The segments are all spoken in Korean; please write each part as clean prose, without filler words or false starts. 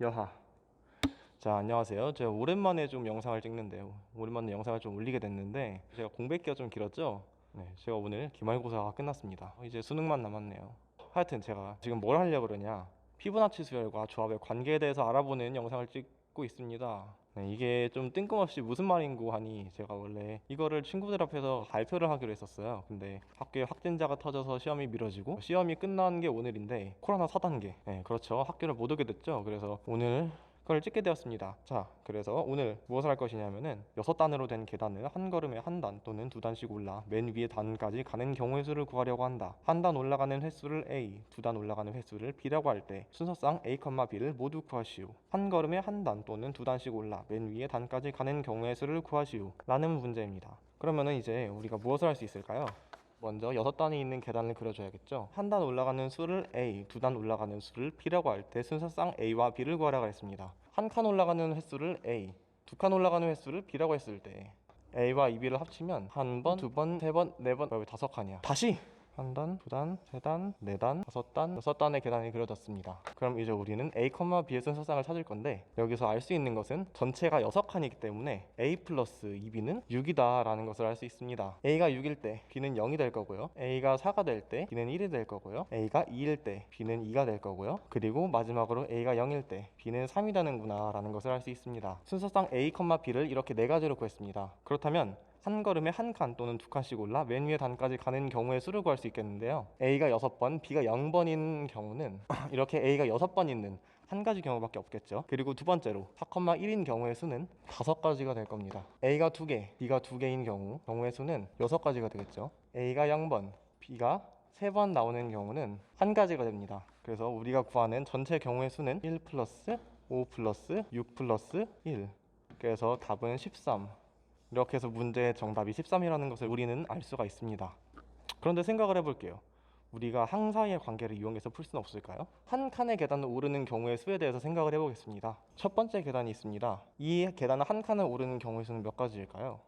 여하. 자, 안녕하세요. 제가 오랜만에 좀 영상을 찍는데요. 오랜만에 영상을 좀 올리게 됐는데 제가 공백기가 좀 길었죠? 네, 제가 오늘 기말고사가 끝났습니다. 이제 수능만 남았네요. 하여튼 제가 지금 뭘 하려고 그러냐, 피부나치 수열과 조합의 관계에 대해서 알아보는 영상을 찍고 있습니다. 네, 이게 좀 뜬금없이 무슨 말인고 하니, 제가 원래 이거를 친구들 앞에서 발표를 하기로 했었어요. 근데 학교에 확진자가 터져서 시험이 미뤄지고, 시험이 끝난 게 오늘인데 코로나 4단계, 네, 그렇죠, 학교를 못 오게 됐죠. 그래서 오늘 그걸 찍게 되었습니다. 자, 그래서 오늘 무엇을 할 것이냐면은 6단으로 된 계단을 한 걸음에 한 단 또는 두 단씩 올라 맨 위에 단까지 가는 경우의 수를 구하려고 한다. 한 단 올라가는 횟수를 A, 두 단 올라가는 횟수를 B라고 할 때 순서상 A, B를 모두 구하시오. 한 걸음에 한 단 또는 두 단씩 올라 맨 위에 단까지 가는 경우의 수를 구하시오 라는 문제입니다. 그러면은 이제 우리가 무엇을 할 수 있을까요? 먼저 6단이 있는 계단을 그려줘야겠죠. 한 단 올라가는 수를 A, 두 단 올라가는 수를 B라고 할 때 순서상 A와 B를 구하라고 했습니다. 한 칸 올라가는 횟수를 A, 두 칸 올라가는 횟수를 B라고 했을 때 A와 B를 합치면 한 번, 두 번, 세 번, 네 번, 왜 5칸이야? 다시! 한 단, 두 단, 세 단, 네 단, 6단, 6단의 계단이 그려졌습니다. 그럼 이제 우리는 A, B의 순서상을 찾을 건데, 여기서 알 수 있는 것은 전체가 6칸이기 때문에 A 플러스 2B는 6이다 라는 것을 알 수 있습니다. A가 6일 때 B는 0이 될 거고요, A가 4가 될 때 B는 1이 될 거고요, A가 2일 때 B는 2가 될 거고요, 그리고 마지막으로 A가 0일 때 B는 3이 되는구나 라는 것을 알 수 있습니다. 순서상 A, B를 이렇게 4가지로 구했습니다. 그렇다면 한 걸음에 한 칸 또는 두 칸씩 올라 맨 위에 단까지 가는 경우의 수를 구할 수 있겠는데요. A가 6번, B가 0번인 경우는 이렇게 A가 6번 있는 한 가지 경우밖에 없겠죠. 그리고 두 번째로 4,1인 경우의 수는 5가지가 될 겁니다. A가 2개, B가 2개인 경우의 수는 6가지가 되겠죠. A가 0번, B가 3번 나오는 경우는 한 가지가 됩니다. 그래서 우리가 구하는 전체 경우의 수는 1 플러스 5 플러스 6 플러스 1. 그래서 답은 13. 이렇게 해서 문제의 정답이 13이라는 것을 우리는 알 수가 있습니다. 그런데 생각을 해볼게요. 우리가 항사의 관계를 이용해서 풀 수는 없을까요? 한 칸의 계단을 오르는 경우의 수에 대해서 생각을 해보겠습니다. 첫 번째 계단이 있습니다. 이 계단을 한 칸을 오르는 경우의 수는 몇 가지일까요?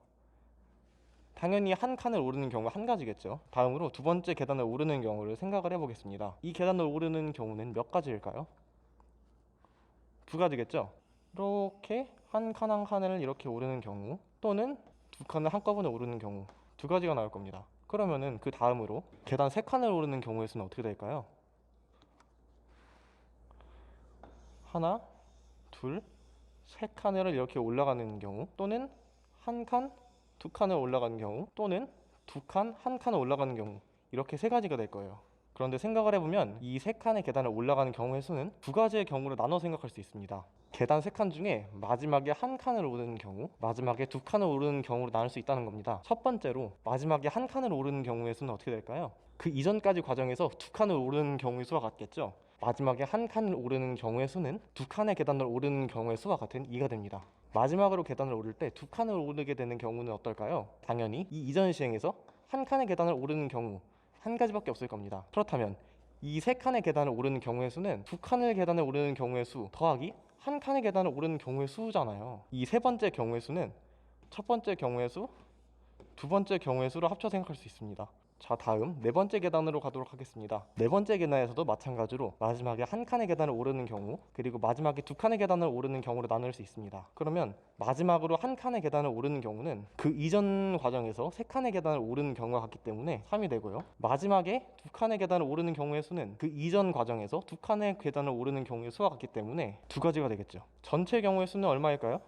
당연히 한 칸을 오르는 경우가 한 가지겠죠. 다음으로 두 번째 계단을 오르는 경우를 생각을 해보겠습니다. 이 계단을 오르는 경우는 몇 가지일까요? 2가지겠죠. 이렇게 한 칸 한 칸을 이렇게 오르는 경우, 또는 두 칸을 한꺼번에 오르는 경우, 2가지가 나올 겁니다. 그러면은 그 다음으로 계단 3칸을 오르는 경우의 수는 어떻게 될까요? 하나, 둘, 3칸을 이렇게 올라가는 경우, 또는 한 칸, 2칸을 올라가는 경우, 또는 2칸, 한 칸을 올라가는 경우, 이렇게 3가지가 될 거예요. 그런데 생각을 해보면 이 3칸의 계단을 올라가는 경우의 수는 2가지의 경우를 나눠 생각할 수 있습니다. 계단 3칸 중에 마지막에 한 칸을 오르는 경우, 마지막에 2칸을 오르는 경우로 나눌 수 있다는 겁니다. 첫 번째로 마지막에 한 칸을 오르는 경우의 수는 어떻게 될까요? 그 이전까지 과정에서 2칸을 오르는 경우의 수와 같겠죠. 마지막에 한 칸을 오르는 경우의 수는 2칸의 계단을 오르는 경우의 수와 같은 2가 됩니다. 마지막으로 계단을 오를 때 2칸을 오르게 되는 경우는 어떨까요? 당연히 이 이전 시행에서 한 칸의 계단을 오르는 경우 한 가지밖에 없을 겁니다. 그렇다면 이 3칸의 계단을 오르는 경우의 수는 2칸의 계단을 오르는 경우의 수 더하기 한 칸의 계단을 오르는 경우의 수잖아요. 이 세 번째 경우의 수는 첫 번째 경우의 수, 두 번째 경우의 수를 합쳐 생각할 수 있습니다. 자, 다음 4번째 계단으로 가도록 하겠습니다. 4번째 계단에서도 마찬가지로 마지막에 한 칸의 계단을 오르는 경우, 그리고 마지막에 2칸의 계단을 오르는 경우로 나눌 수 있습니다. 그러면 마지막으로 한 칸의 계단을 오르는 경우는 그 이전 과정에서 3칸의 계단을 오르는 경우가 같기 때문에 3이 되고요, 마지막에 2칸의 계단을 오르는 경우의 수는 그 이전 과정에서 2칸의 계단을 오르는 경우의 수와 같기 때문에 2가지가 되겠죠. 전체 경우의 수는 얼마일까요?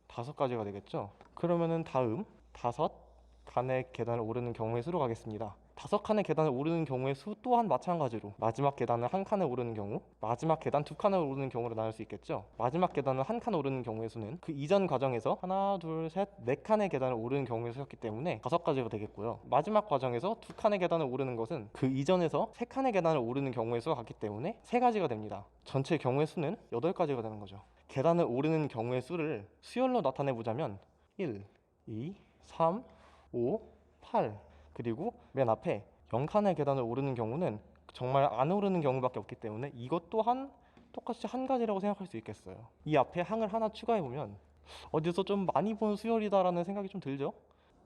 5가지가 되겠죠. 그러면은 다음 5칸의 계단을 오르는 경우의 수로 가겠습니다. 5칸의 계단을 오르는 경우의 수 또한 마찬가지로 마지막 계단을 한 칸을 오르는 경우, 마지막 계단 2칸을 오르는 경우로 나눌 수 있겠죠. 마지막 계단을 한 칸 오르는 경우의 수는 그 이전 과정에서 하나, 둘, 셋, 4칸의 계단을 오르는 경우의 수였기 때문에 5가지가 되겠고요. 마지막 과정에서 2칸의 계단을 오르는 것은 그 이전에서 3칸의 계단을 오르는 경우의 수와 같기 때문에 3가지가 됩니다. 전체 경우의 수는 8가지가 되는 거죠. 계단을 오르는 경우의 수를 수열로 나타내 보자면 1, 2, 3, 5, 8, 그리고 맨 앞에 0칸의 계단을 오르는 경우는 정말 안 오르는 경우밖에 없기 때문에 이것 또한 똑같이 한 가지라고 생각할 수 있겠어요. 이 앞에 항을 하나 추가해보면 어디서 좀 많이 본 수열이다라는 생각이 좀 들죠?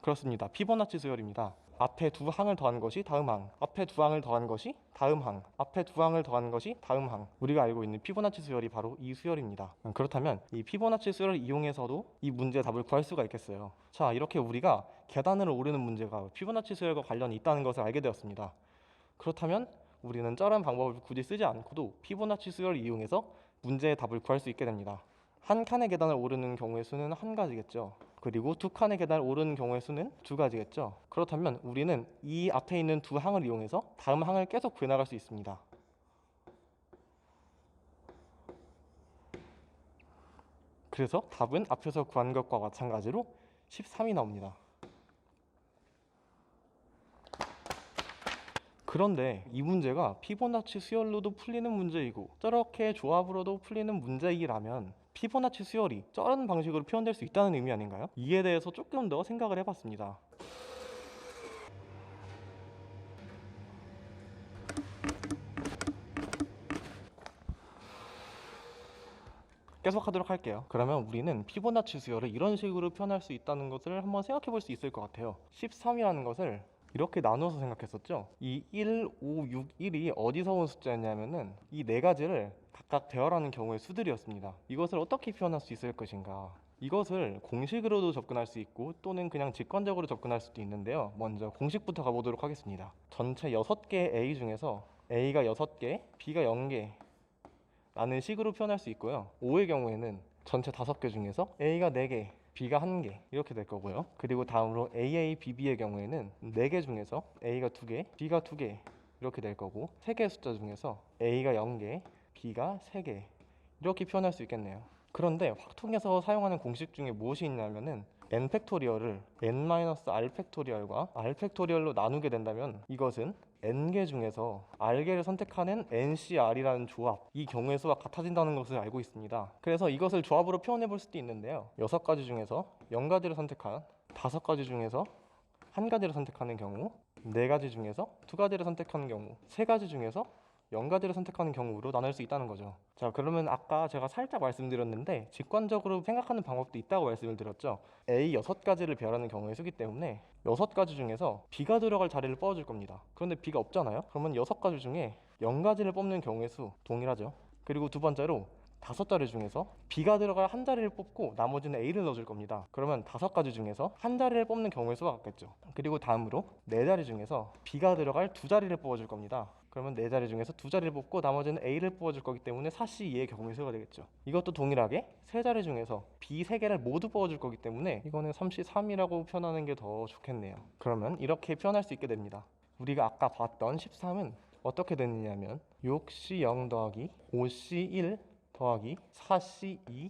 그렇습니다. 피보나치 수열입니다. 앞에 두 항을 더한 것이 다음 항, 앞에 두 항을 더한 것이 다음 항, 앞에 두 항을 더한 것이 다음 항. 우리가 알고 있는 피보나치 수열이 바로 이 수열입니다. 그렇다면 이 피보나치 수열을 이용해서도 이 문제의 답을 구할 수가 있겠어요. 자, 이렇게 우리가 계단을 오르는 문제가 피보나치 수열과 관련이 있다는 것을 알게 되었습니다. 그렇다면 우리는 저런 방법을 굳이 쓰지 않고도 피보나치 수열을 이용해서 문제의 답을 구할 수 있게 됩니다. 한 칸의 계단을 오르는 경우의 수는 한 가지겠죠. 그리고 두 칸의 계단을 오르는 경우의 수는 두 가지겠죠. 그렇다면 우리는 이 앞에 있는 두 항을 이용해서 다음 항을 계속 구해나갈 수 있습니다. 그래서 답은 앞에서 구한 것과 마찬가지로 13이 나옵니다. 그런데 이 문제가 피보나치 수열로도 풀리는 문제이고 저렇게 조합으로도 풀리는 문제이라면 피보나치 수열이 저런 방식으로 표현될 수 있다는 의미 아닌가요? 이에 대해서 조금 더 생각을 해봤습니다. 계속하도록 할게요. 그러면 우리는 피보나치 수열을 이런 식으로 표현할 수 있다는 것을 한번 생각해 볼 수 있을 것 같아요. 13이라는 것을 이렇게 나누어서 생각했었죠. 이 1, 5, 6, 1이 어디서 온 숫자였냐면은 이 네 가지를 각각 배열하는 경우의 수들이었습니다. 이것을 어떻게 표현할 수 있을 것인가? 이것을 공식으로도 접근할 수 있고 또는 그냥 직관적으로 접근할 수도 있는데요. 먼저 공식부터 가보도록 하겠습니다. 전체 6개의 A 중에서 A가 6개, B가 0개 라는 식으로 표현할 수 있고요. 5의 경우에는 전체 5개 중에서 A가 4개, B가 1개 이렇게 될 거고요. 그리고 다음으로 AA, BB의 경우에는 4개 중에서 A가 2개, B가 2개 이렇게 될 거고 3개의 숫자 중에서 A가 0개, B가 3개 이렇게 표현할 수 있겠네요. 그런데 확통해서 사용하는 공식 중에 무엇이 있냐면은 n 팩토리얼을 n-r 팩토리얼과 r 팩토리얼로 나누게 된다면 이것은 n개 중에서 r개를 선택하는 ncr이라는 조합, 이 경우의 수가 같아진다는 것을 알고 있습니다. 그래서 이것을 조합으로 표현해 볼 수도 있는데요. 6가지 중에서 0가지를 선택한 5가지 중에서 1가지를 선택하는 경우, 4가지 중에서 2가지를 선택하는 경우, 3가지 중에서 0가지를 선택하는 경우로 나눌 수 있다는 거죠. 자, 그러면 아까 제가 살짝 말씀드렸는데 직관적으로 생각하는 방법도 있다고 말씀을 드렸죠. A 6가지를 배열하는 경우의 수기 때문에 6가지 중에서 B가 들어갈 자리를 뽑아줄 겁니다. 그런데 B가 없잖아요. 그러면 6가지 중에 0가지를 뽑는 경우의 수 동일하죠. 그리고 두 번째로 5자리 중에서 B가 들어갈 한 자리를 뽑고 나머지는 A를 넣어줄 겁니다. 그러면 5가지 중에서 한 자리를 뽑는 경우의 수가 같겠죠. 그리고 다음으로 4자리 중에서 B가 들어갈 2자리를 뽑아줄 겁니다. 그러면 4자리 중에서 2자리를 뽑고 나머지는 A를 뽑아줄 거기 때문에 4C2의 경우의 수가 되겠죠. 이것도 동일하게 3자리 중에서 B 3개를 모두 뽑아줄 거기 때문에 이거는 3C3이라고 표현하는 게 더 좋겠네요. 그러면 이렇게 표현할 수 있게 됩니다. 우리가 아까 봤던 13은 어떻게 되느냐면 6C0 더하기 5C1 더하기 4C2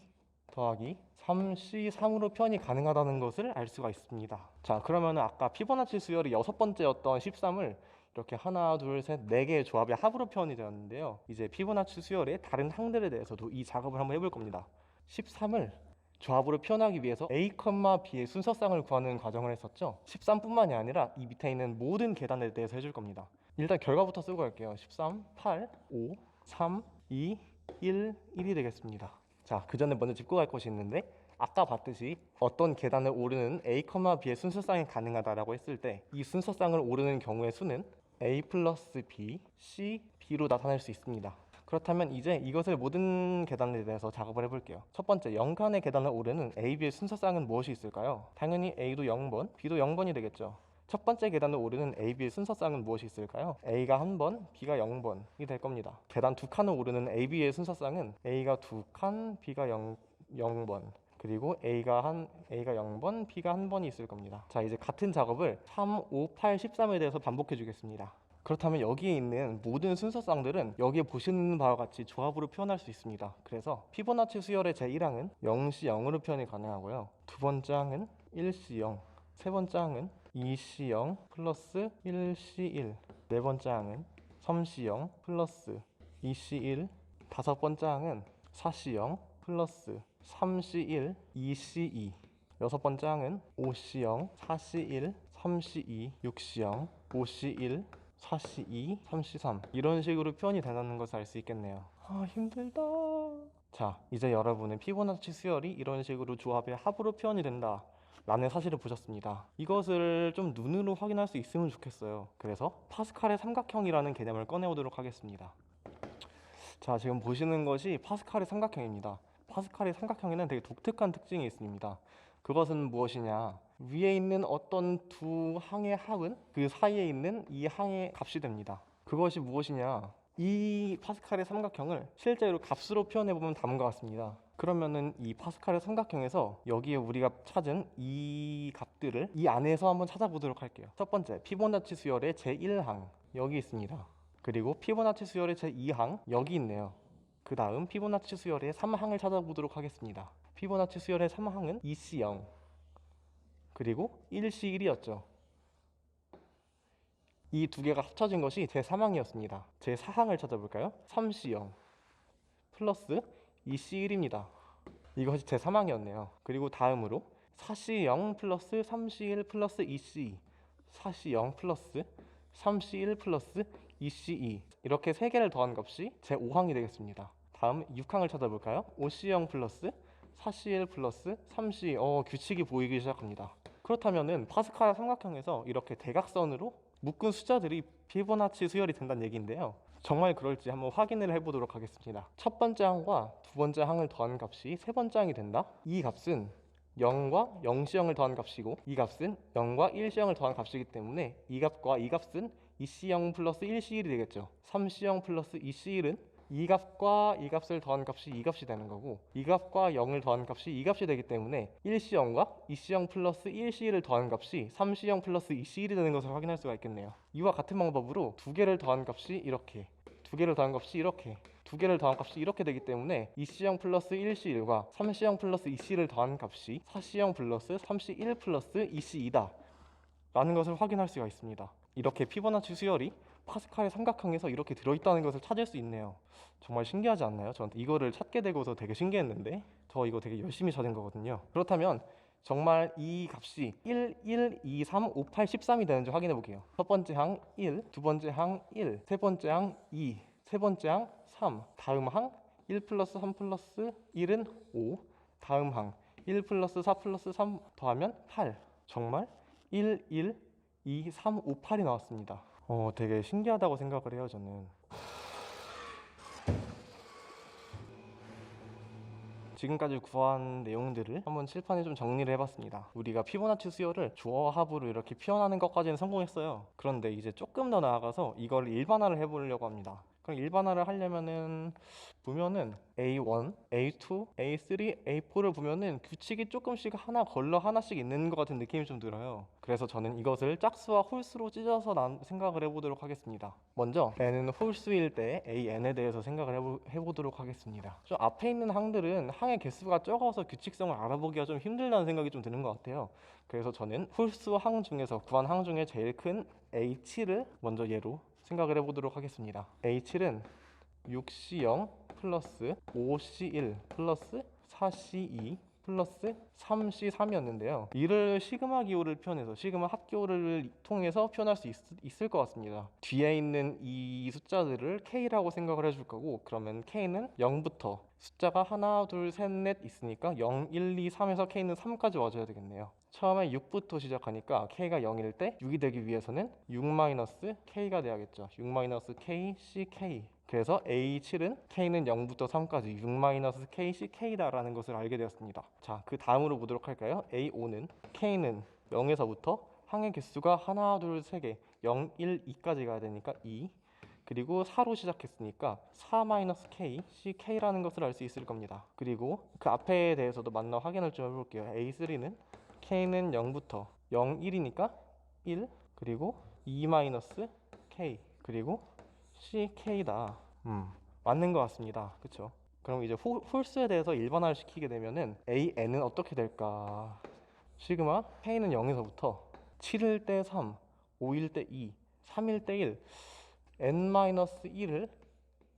더하기 3C3으로 표현이 가능하다는 것을 알 수가 있습니다. 자, 그러면 아까 피보나치 수열이 6번째였던 13을 이렇게 하나, 둘, 셋, 4개의 조합의 합으로 표현이 되었는데요. 이제 피보나치 수열의 다른 항들에 대해서도 이 작업을 한번 해볼 겁니다. 13을 조합으로 표현하기 위해서 A, B의 순서쌍을 구하는 과정을 했었죠. 13뿐만이 아니라 이 밑에 있는 모든 계단에 대해서 해줄 겁니다. 일단 결과부터 쓰고 갈게요. 13, 8, 5, 3, 2, 1, 1이 되겠습니다. 자, 그 전에 먼저 짚고 갈 것이 있는데 아까 봤듯이 어떤 계단을 오르는 A, B의 순서쌍이 가능하다라고 했을 때 이 순서쌍을 오르는 경우의 수는 A 플러스 B, C, B로 나타낼 수 있습니다. 그렇다면 이제 이것을 모든 계단에 대해서 작업을 해볼게요. 첫 번째, 0칸의 계단을 오르는 A, B의 순서쌍은 무엇이 있을까요? 당연히 A도 0번, B도 0번이 되겠죠. 첫 번째 계단을 오르는 A, B의 순서쌍은 무엇이 있을까요? A가 1번, B가 0번이 될 겁니다. 계단 2칸을 오르는 A, B의 순서쌍은 A가 2칸, B가 0번 그리고 A가 0번, B가 1번이 있을 겁니다. 자, 이제 같은 작업을 3, 5, 8, 13에 대해서 반복해 주겠습니다. 그렇다면 여기에 있는 모든 순서쌍들은 여기에 보시는 바와 같이 조합으로 표현할 수 있습니다. 그래서 피보나치 수열의 제1항은 0C0으로 표현이 가능하고요. 두 번째 항은 1C0, 세 번째 항은 2C0 플러스 1C1, 네 번째 항은 3C0 플러스 2C1, 다섯 번째 항은 4C0 플러스 3C1, 2C2, 여섯 번째 항은 5C0, 4C1, 3C2, 6C0, 5C1, 4C2, 3C3 이런 식으로 표현이 된다는 것을 알 수 있겠네요. 아, 힘들다. 자, 이제 여러분은 피보나치 수열이 이런 식으로 조합의 합으로 표현이 된다 라는 사실을 보셨습니다. 이것을 좀 눈으로 확인할 수 있으면 좋겠어요. 그래서 파스칼의 삼각형이라는 개념을 꺼내오도록 하겠습니다. 자, 지금 보시는 것이 파스칼의 삼각형입니다. 파스칼의 삼각형에는 되게 독특한 특징이 있습니다. 그것은 무엇이냐? 위에 있는 어떤 두 항의 합은 그 사이에 있는 이 항의 값이 됩니다. 그것이 무엇이냐? 이 파스칼의 삼각형을 실제로 값으로 표현해보면 다음과 같습니다. 그러면은 이 파스칼의 삼각형에서 여기에 우리가 찾은 이 값들을 이 안에서 한번 찾아보도록 할게요. 첫 번째, 피보나치 수열의 제1항 여기 있습니다. 그리고 피보나치 수열의 제2항 여기 있네요. 그 다음 피보나치 수열의 3항을 찾아보도록 하겠습니다. 피보나치 수열의 3항은 2C0 그리고 1C1이었죠. 이 두 개가 합쳐진 것이 제3항이었습니다. 제4항을 찾아볼까요? 3C0 플러스 2C1입니다. 이것이 제3항이었네요. 그리고 다음으로 4C0 플러스 3C1 플러스 2C 4C0 플러스 3C1 플러스 2C2 이렇게 세 개를 더한 값이 제5항이 되겠습니다. 다음 6항을 찾아볼까요? 5C0 플러스 4C1 플러스 3C 규칙이 보이기 시작합니다. 그렇다면은 파스칼 삼각형에서 이렇게 대각선으로 묶은 숫자들이 피보나치 수열이 된다는 얘기인데요. 정말 그럴지 한번 확인을 해보도록 하겠습니다. 첫 번째 항과 두 번째 항을 더한 값이 세 번째 항이 된다. 이 값은 0과 0C0을 더한 값이고 이 값은 0과 1C0을 더한 값이기 때문에 이 값과 이 값은 2C0 플러스 1C1이 되겠죠. 3C0 플러스 2C1은 이 값과 이 값을 더한 값이 이 값이 되는 거고 이 값과 0을 더한 값이 이 값이 되기 때문에 1C0과 2C0 플러스 1C1을 더한 값이 3C0 플러스 2C1이 되는 것을 확인할 수가 있겠네요. 이와 같은 방법으로 두 개를 더한 값이 이렇게 두 개를 더한 값이 이렇게 두 개를 더한 값이 이렇게 되기 때문에 2C0 플러스 1C1과 3C0 플러스 2C를 더한 값이 4C0 플러스 3C1 플러스 2C2다 라는 것을 확인할 수가 있습니다. 이렇게 피보나치 수열이 파스칼의 삼각형에서 이렇게 들어있다는 것을 찾을 수 있네요. 정말 신기하지 않나요? 저한테 이거를 찾게 되고서 되게 신기했는데 저 이거 되게 열심히 찾은 거거든요. 그렇다면 정말 이 값이 1, 1, 2, 3, 5, 8, 13이 되는지 확인해 볼게요. 첫 번째 항 1, 두 번째 항 1, 세 번째 항 2, 세 번째 항 3, 다음 항 1 플러스 3 플러스 1은 5, 다음 항 1 플러스 4 플러스 3 더하면 8. 정말 1, 1, 2, 3, 5, 8이 나왔습니다. 되게 신기하다고 생각을 해요, 저는. 지금까지 구한 내용들을 한번 칠판에 좀 정리를 해봤습니다. 우리가 피보나치 수열을 주어와 합으로 이렇게 표현하는 것까지는 성공했어요. 그런데 이제 조금 더 나아가서 이걸 일반화를 해보려고 합니다. 그럼 일반화를 하려면은 보면은 A1, A2, A3, A4를 보면은 규칙이 조금씩 하나 걸러 하나씩 있는 것 같은 느낌이 좀 들어요. 그래서 저는 이것을 짝수와 홀수로 찢어서 생각을 해보도록 하겠습니다. 먼저 n은 홀수일 때 an에 대해서 생각을 해보도록 하겠습니다. 좀 앞에 있는 항들은 항의 개수가 적어서 규칙성을 알아보기가 좀 힘들다는 생각이 좀 드는 것 같아요. 그래서 저는 홀수 항 중에서 구한 항 중에 제일 큰 A7을 먼저 예로 생각을 해보도록 하겠습니다. A7은 6C0 플러스 5C1 플러스 4C2 플러스 3C3이었는데요. 이를 시그마 기호를 표현해서 시그마 합기호를 통해서 표현할 수 있을 것 같습니다. 뒤에 있는 이 숫자들을 K라고 생각을 해줄 거고 그러면 K는 0부터 숫자가 하나, 둘, 셋, 넷 있으니까 0, 1, 2, 3에서 K는 3까지 와줘야 되겠네요. 처음에 6부터 시작하니까 K가 0일 때 6이 되기 위해서는 6-K가 돼야겠죠. 6-K, CK. 그래서 A7은 K는 0부터 3까지 6-K, CK다라는 것을 알게 되었습니다. 자, 그 다음으로 보도록 할까요? A5는 K는 0에서부터 항의 개수가 하나, 둘, 세 개 0, 1, 2까지 가야 되니까 2 그리고 4로 시작했으니까 4-K, CK라는 것을 알 수 있을 겁니다. 그리고 그 앞에 대해서도 맞나 확인을 좀 해볼게요. A3는 K는 0부터 0, 1이니까 1 그리고 2-K 그리고 CK다. 맞는 것 같습니다. 그쵸? 그럼 이제 홀수에 대해서 일반화를 시키게 되면은 AN은 어떻게 될까? 시그마 K는 0에서부터 7일 때 3, 5일 때 2, 3일 때 1 N-1을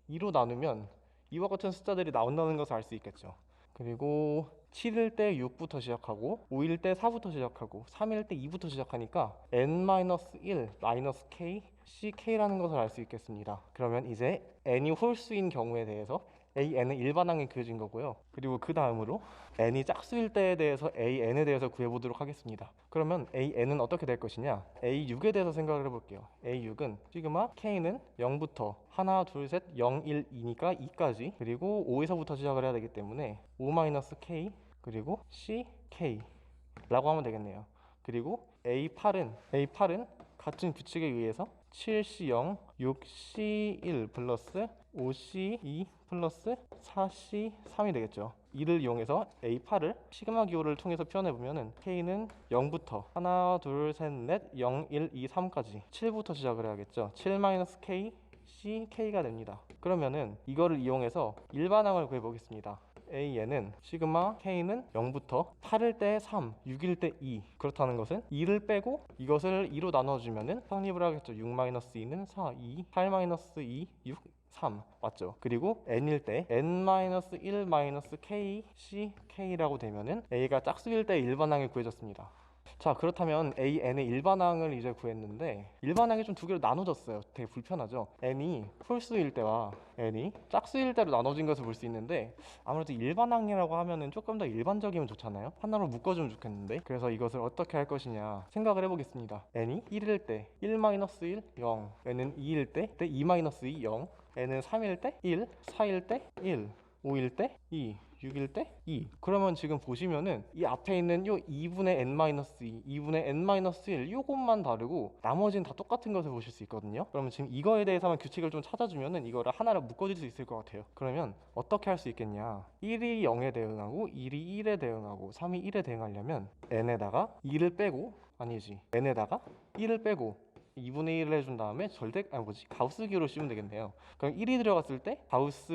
2로 나누면 이와 같은 숫자들이 나온다는 것을 알 수 있겠죠. 그리고 7일 때 6부터 시작하고 5일 때 4부터 시작하고 3일 때 2부터 시작하니까 N-1-K, CK라는 것을 알 수 있겠습니다. 그러면 이제 n이 홀수인 경우에 대해서 AN은 일반항이 그려진 거고요. 그리고 그 다음으로 n이 짝수일 때에 대해서 AN에 대해서 구해보도록 하겠습니다. 그러면 AN은 어떻게 될 것이냐, A6에 대해서 생각을 해볼게요. A6은 시그마 K는 0부터 하나 둘 셋 0, 1, 2니까 2까지, 그리고 5에서부터 시작을 해야 되기 때문에 5-K 그리고 CK 라고 하면 되겠네요. 그리고 A8은 같은 규칙에 의해서 7C0, 6C1 플러스 5C2 플러스 4C3이 되겠죠. 이를 이용해서 A8을 시그마 기호를 통해서 표현해보면은 K는 0부터 하나 둘 셋 넷 0, 1, 2, 3까지 7부터 시작을 해야겠죠. 7-K CK가 됩니다. 그러면은 이거를 이용해서 일반항을 구해보겠습니다. AN은 시그마 K는 0부터 8일 때 3, 6일 때 2. 그렇다는 것은 2를 빼고 이것을 2로 나눠주면은 성립을 하겠죠. 6-2는 4, 2, 8-2, 6, 3 맞죠? 그리고 n일 때 n-1-k, ck라고 되면은 a가 짝수일 때 일반항이 구해졌습니다. 자, 그렇다면 AN의 일반항을 이제 구했는데 일반항이 좀 두 개로 나눠졌어요. 되게 불편하죠. n이 홀수일 때와 n이 짝수일 때로 나눠진 것을 볼 수 있는데, 아무래도 일반항이라고 하면은 조금 더 일반적이면 좋잖아요. 하나로 묶어주면 좋겠는데, 그래서 이것을 어떻게 할 것이냐 생각을 해보겠습니다. n이 1일 때 1-1, 0, n은 2일 때 2-2, 0, n은 3일 때 1, 4일 때 1, 5일 때 2, 6일 때 2. 그러면 지금 보시면은 이 앞에 있는 요 2분의 n-2, 2분의 n-1 요것만 다르고 나머지는 다 똑같은 것을 보실 수 있거든요. 그러면 지금 이거에 대해서만 규칙을 좀 찾아주면은 이거를 하나로 묶어줄 수 있을 것 같아요. 그러면 어떻게 할 수 있겠냐, 1이 0에 대응하고 1이 1에 대응하고 3이 1에 대응하려면 n에다가 2를 빼고, 아니지, n에다가 1을 빼고 2분의 1을 해준 다음에 가우스기로 씌우면 되겠네요. 그럼 1이 들어갔을 때 가우스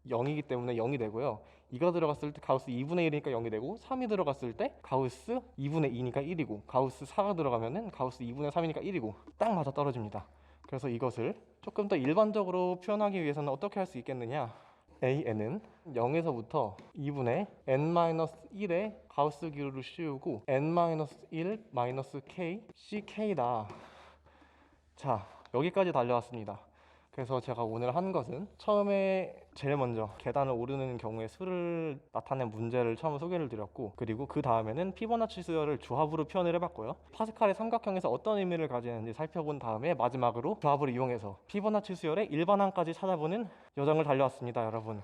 0이기 때문에 0이 되고요. 2가 들어갔을 때 가우스 2분의 1이니까 0이 되고, 3이 들어갔을 때 가우스 2분의 2니까 1이고, 가우스 4가 들어가면은 가우스 2분의 3이니까 1이고, 딱 맞아 떨어집니다. 그래서 이것을 조금 더 일반적으로 표현하기 위해서는 어떻게 할 수 있겠느냐, AN은 0에서부터 2분의 n-1의 가우스 기호를 씌우고 n-1 -k CK다. 자, 여기까지 달려왔습니다. 그래서 제가 오늘 한 것은 처음에 제일 먼저 계단을 오르는 경우에 수를 나타낸 문제를 처음 소개를 드렸고, 그리고 그 다음에는 피보나치 수열을 조합으로 표현을 해봤고요. 파스칼의 삼각형에서 어떤 의미를 가지는지 살펴본 다음에 마지막으로 조합을 이용해서 피보나치 수열의 일반항까지 찾아보는 여정을 달려왔습니다, 여러분.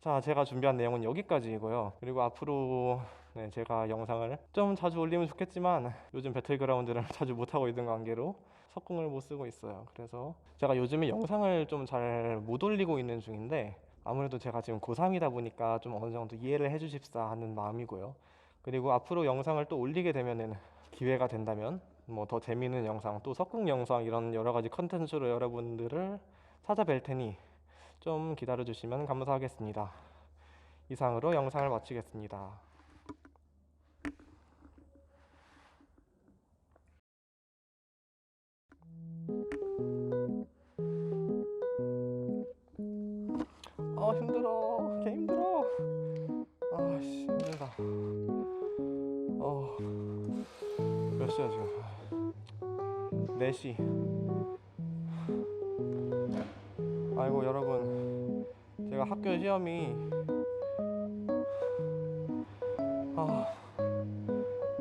자, 제가 준비한 내용은 여기까지이고요. 그리고 앞으로 제가 영상을 좀 자주 올리면 좋겠지만 요즘 배틀그라운드를 자주 못하고 있는 관계로 석궁을 못 쓰고 있어요. 그래서 제가 요즘에 영상을 좀 잘 못 올리고 있는 중인데, 아무래도 제가 지금 고3이다 보니까 좀 어느 정도 이해를 해주십사 하는 마음이고요. 그리고 앞으로 영상을 또 올리게 되면은, 기회가 된다면 뭐 더 재미있는 영상, 또 석궁 영상, 이런 여러 가지 컨텐츠로 여러분들을 찾아뵐 테니 좀 기다려주시면 감사하겠습니다. 이상으로 영상을 마치겠습니다. 힘들어. 개 힘들어. 씨, 힘들다. 몇 시야 지금? 4시. 아이고 여러분, 제가 학교 시험이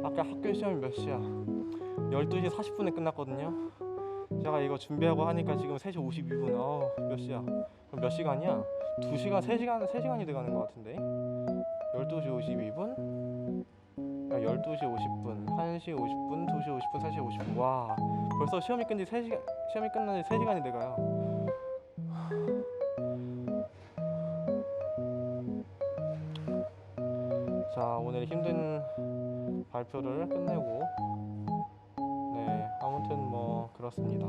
아까 학교 시험이 몇 시야? 12시 40분에 끝났거든요. 제가 이거 준비하고 하니까 지금 3시 52분. 몇 시야? 그럼 몇 시간이야? 2시간, 3시간이 돼가는 것 같은데. 12시 52분, 12시 50분, 1시 50분, 2시 50분, 3시 50분. 와, 벌써 시험이 끝난 지 3시간이 돼가요. 자, 오늘 힘든 발표를 끝내고, 아무튼 뭐 그렇습니다.